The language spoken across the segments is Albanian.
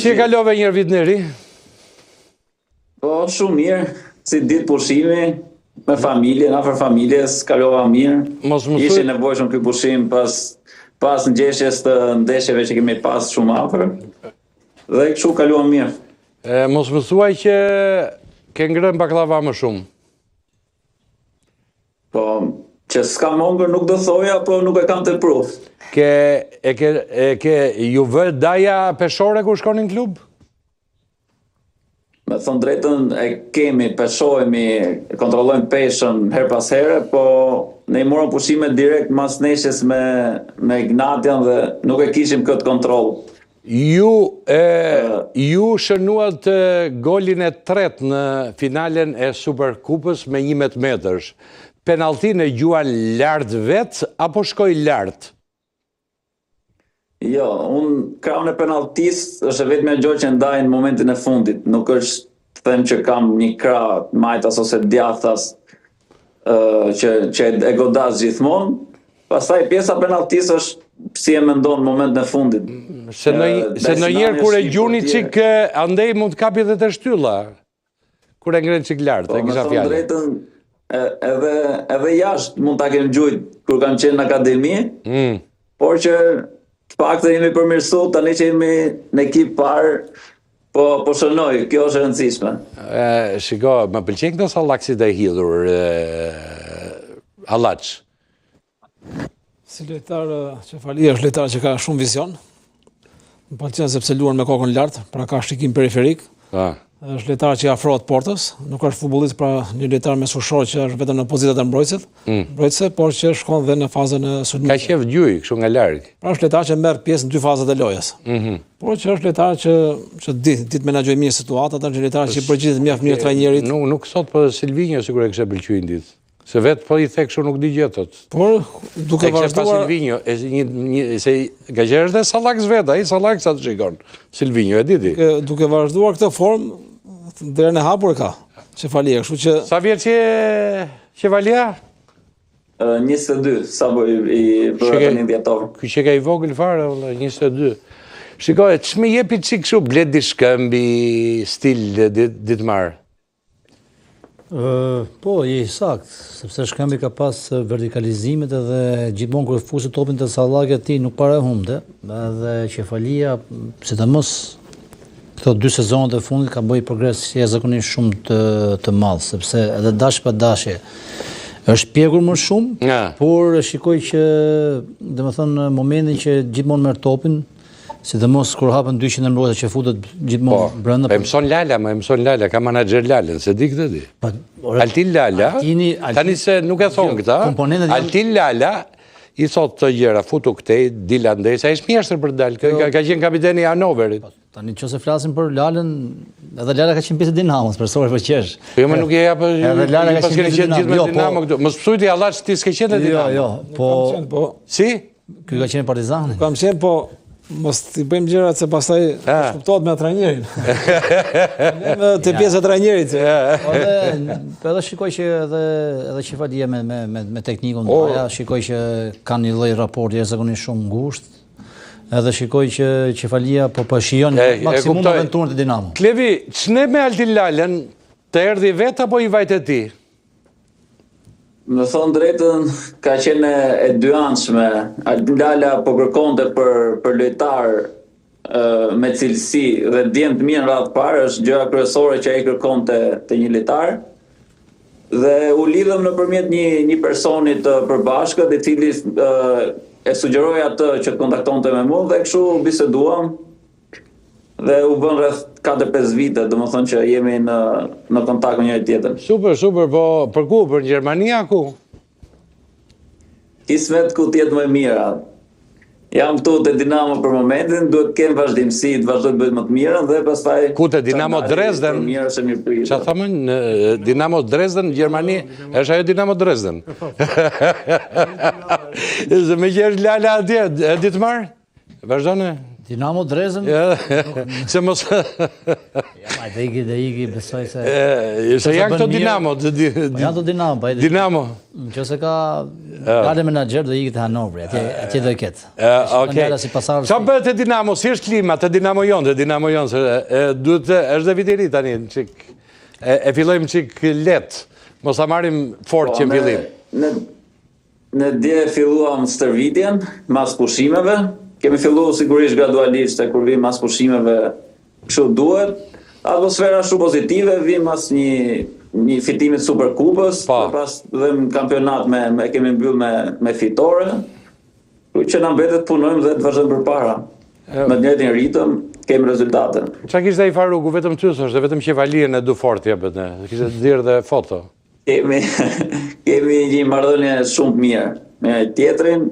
Si e kalove një vit në ri? Po, shumë mirë, si ditë pushimi, me familje, afër familjes, kalova mirë. Ishte nevojshëm ky pushim pas ngjeshjes të ndeshjeve që kemi pas shumë afër. Dhe kështu kaluam mirë. Mos më thuaj që ke ngrënë baklava më shumë. Po, që s'ka mongër nuk do thoja, po nuk e kam të pruf. Ju vë daja peshore kur shkonin klub? Me thonë drejtën, e kemi, peshohemi, kontrollojmë peshën her pas here, po ne i morëm pushime direkt mas neshjes me Ignatian dhe nuk e kishim këtë kontroll. Ju shënuat golin e tret në finalen e Superkupës me 11 metërsh. Penaltin e gjuan lartë vetë, apo shkoj lartë? Jo, unë krahun e penaltis është vetëm ajo që ndaj në momentin e fundit. Nuk është të them që kam një krah majtas ose djathtas që e godas gjithmonë. Pastaj pjesa penaltis është si e mendon në momentin e fundit. Se ndonjëherë kur e gjuni çik andej mund të kapi edhe të shtylla. Kur e ngren çik lartë, e kisha fjalën. Edhe jashtë mund ta kem gjujt kur kam qenë në akademi, por që të paktën jemi përmirësu, tani që jemi në ekip parë, po shënoj, kjo është e rëndësishme. Shiko, më pëlqen këto sallaksit e hidhur, Allaç. Si lojtar, Qefalia është lojtar që ka shumë vizion. Më pëlqen sepse luan me kokën lart, pra ka shikim periferik. Është lojtar që afrohet portës, nuk është futbollist pra një lojtar mesushor që është vetëm në pozitat e mbrojtëse, por që shkon dhe në fazën e sulmit. Ka qef gjuj, kështu nga larg. Pra është lojtar që merr pjesë në dy fazat e lojës. Por që është lojtar që ditë menaxhoj mirë situatat, është një lojtar që i përgjigjet mjaft mirë trajnerit. Nuk sot po Silvinjo sigur e kishte pëlqyer ditë. Se vetë po i the kështu nuk di gjë thot. Por duke vazhduar Silvinjo, se gajer është sallaks vet, ai sallaks atë shikon. Silvinjo e di ti. Duke vazhduar këtë formë, derën e hapur ka Qefalia, kështu që sa vjeç je Qefalia? 22, sa i bërë një djetor. Ky që ka i vogël fare, 22. Shikoj, ç'më jepi çik kështu Bledi Shkëmbi, stil Ditmar? Po, je i sakt, sepse Shkëmbi ka pas vertikalizimet edhe gjithmonë kur fusi topin te sallaki ti nuk para humte, edhe Qefalia, sidomos këto 2 sezonat e fundit ka bëj progres jashtëzakonisht shumë të madh, sepse edhe dash pa dashje është pjekur më shumë, por shikoj që domethënë momentin që gjithmonë merr topin, sidomos kur hapen 200 mbrojtës që futet gjithmonë brenda. Po mëson Lala, ka menaxher Lalën, se di këtë di. Altin Lala, tani se nuk e thon këta, Altin Lala i thot të gjëra, futu këtej, dil andej, sa ishtë mjeshtër për dalë, ka qenë kapiteni i Hanoverit. Tani nëse flasim për Lalën, edhe Lala ka qenë pjesë e Dinamos, për qesh. Jo, më nuk e japë, pas keni qenë gjithë me Dinamo këtu. Më spësujti Allaç ti s'ke qenë e Dinamo. Jo, po... Si? Ky ka qenë Partizani. Kam qenë, po... Mos t'i bëjmë gjërat se pastaj kuptohet me trajnerin. Te pjesa e trajnerit. Edhe shikoj që edhe Qefalia me teknikun aja, shikoj që kanë një lloj raporti jashtëzakonisht shumë ngushtë. Edhe shikoj që Qefalia po shijon maksimum aventurën e Dinamo. Klevi, ç'ne me Altin Lalën, të erdhi vetë apo i vajte ti? Me thonë drejtën, ka qenë e dyanshme. Altin Lala po kërkonte për lojtar me cilësi dhe djem të mirë në radhë parë, është gjëra kryesore që ai kërkonte te një lojtar. Dhe u lidhëm nëpërmjet një personi të përbashkët, i cili e sugjeroi atë që të kontaktonte me mua dhe kështu biseduam. Dhe u bën rreth 4-5 vite, domethënë që jemi në kontakt me njëri tjetrin. Super, po për ku? Për Gjermani ku? Kismet ku tjetë më mira. Jam këtu te Dinamo për momentin, duhet të kem vazhdimsi, të vazhdoj të bëj më të mirën dhe pastaj ku te Dinamo Dresden? Çfarë thamë? Dinamo Dresden, Gjermani, është ajo Dinamo Dresden. Me që është Lala atje, Ditmar? Vazhdone? Dinamo Dresden? Se mos... Dhe iki besoj se... Se janë këto Dinamo. Janë të Dinamo. Dinamo. Që se ka gale menager dhe iki të Hanovri, atje dhe ketë. Qa bëhet e Dinamo? Si është klima të Dinamo jonë? është dhe vit i ri tani. E fillojmë qik let. Mos a marim fort që në fillim. Në dje filluam stërvitjen, mas pushimeve. Kemi fillu sigurisht gradualisht e kur vim mas pushimeve kështu duhet. Atmosfera shumë pozitive, vim mas një fitimit Superkupës, pas dhe në kampionat kemi mbyll me fitore, që na mbetet punojmë dhe të vazhdojmë përpara. Me njëjtin ritëm, kemi rezultate. Qa kishte i Faruku, vetëm ty është, vetëm Qevalien e du fort jepet ne, kishte të dirë dhe foto. Kemi një marrëdhënie shumë mirë me tjetrin.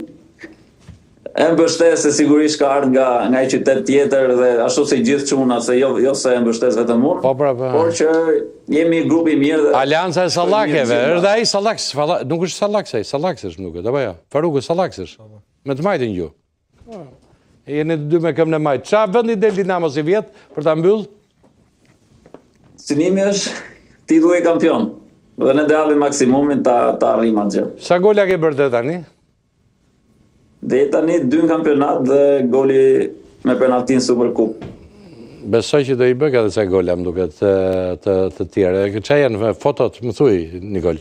E mbështes se sigurisht ka ardhur nga një qytet tjetër dhe ashtu si gjithë çuna, se jo se e mbështes vetëm unë, por që jemi grup i mirë dhe Alianca e Sallakeve, është ai Sallaks, nuk është Sallaks ai, Sallaks është nuk, apo jo? Faruku Sallaks është. Me të majtin ju. Jeni të dy me këmbë në majt. Qa vendi del Dinamo si vjet për ta mbyll? Synimi është titulli kampion. Dhe ne do japim maksimumin ta arrijmë atë. Sa gola ke bërë deri tani? Dhe tani 2 në kampionat dhe goli me penaltin Superkup. Besoj që do i bëk edhe sa gola më duket të tjera. Qa janë fotot, më thuj, Nikol?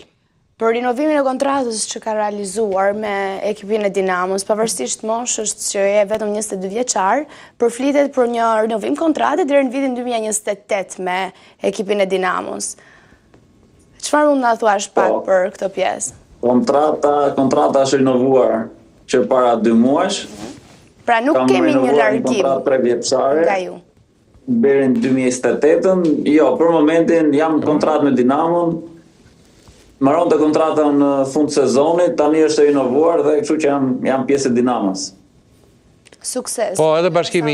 Për rinovimin e kontratës që ka realizuar me ekipin e Dinamos, pavarësisht moshës që e vetëm 22 vjeçar, përflitet për një rinovim kontrate deri në vitin 2028 me ekipin e Dinamos. Çfarë mund na thuash pak për këtë pjesë? Kontrata është rinovuar që para 2 muash. Pra nuk kemi një largim nga ju. Deri në 2028-ën, jo, për momentin jam në kontratë me Dinamon, mbaron të kontratën në fund sezonit, tani është rinovuar dhe kështu që jam pjesë e Dinamos. Sukses. Po, edhe bashkim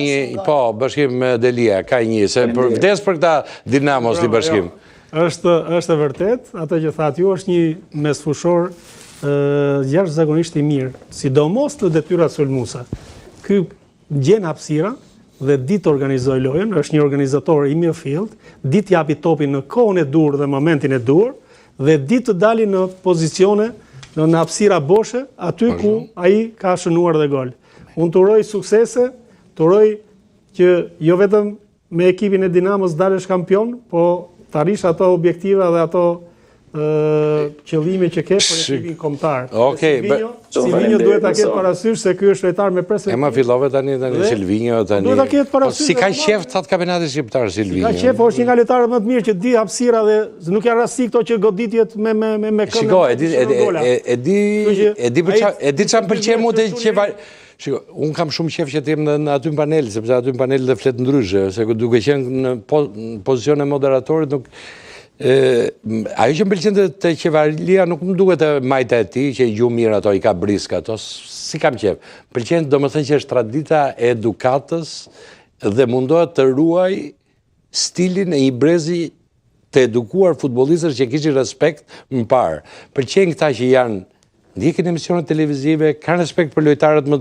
me Delia, ka një, se vdes për këta Dinamos të bashkim. është e vërtet, atë që thatë ju është një mesfushor jashtëzakonisht i mirë, sidomos në detyrat sulmuese. Ky gjen hapësira dhe ditë organizoj lojën, është një organizator i midfield, ditë japi topin në kohën e dur dhe momentin e dur, dhe ditë të dali në pozicione, në hapësira boshe, aty ku ai ka shënuar dhe gol. Unë të uroj suksese, të uroj që jo vetëm me ekipin e Dinamos dalësh kampion, po të arrish ato objektiva dhe ato qëllime që ke për ekipin kombëtar. Silvinjo duhet ta ketë parasysh se ky është lojtar me presë. Ma fillove tani Silvinjo tani. Duhet ta ketë parasysh. Si ka qef thatë kampionatit shqiptar Silvinjo. Ka qef, është një nga lojtarët më të mirë që di hapësira dhe nuk janë rasti këto që goditjet me këmbë. Shiko, e di çam pëlqen mua te Shiko, unë kam shumë qef që t'jem në aty në panel, sepse aty në panel dhe flet ndryshe, se duke qenë në pozicion e moderatorit, nuk... Ajo që më pëlqen të Qevalia nuk më duhet të majta e ti, që ju mirë ato i ka briska ato, si kam qef. Pëlqen do më thënë që është tradita e edukatës dhe mundohet të ruaj stilin e i brezi të edukuar futbolistës që kishin respekt më parë. Pëlqen këta që janë ndjekin emisionet televizive, kanë respekt për lojtarët më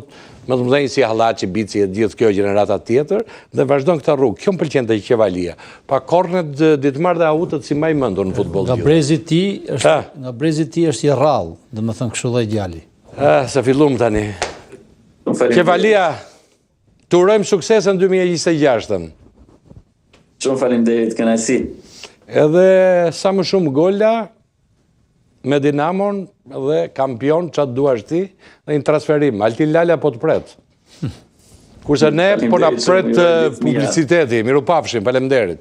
të mëdhenj si Hallaçi, Bici e gjithë kjo gjenerata tjetër, dhe vazhdon këtë rrugë. Kjo më pëlqen te Qevalia. Pa kornet ditëmarr dhe autët si më i mendur në futboll. Nga brezi ti është i rrallë, domethënë kështu lloj djali. Se fillum tani. Qevalia, të urojmë sukses në 2026-ën. Shumë faleminderit, kënaqësi. Edhe sa më shumë gola me Dinamon dhe kampion qatë duash ti dhe një transferim. Altin Lala po të pret. Kurse ne po na pret publiciteti. Miru pafshim, faleminderit.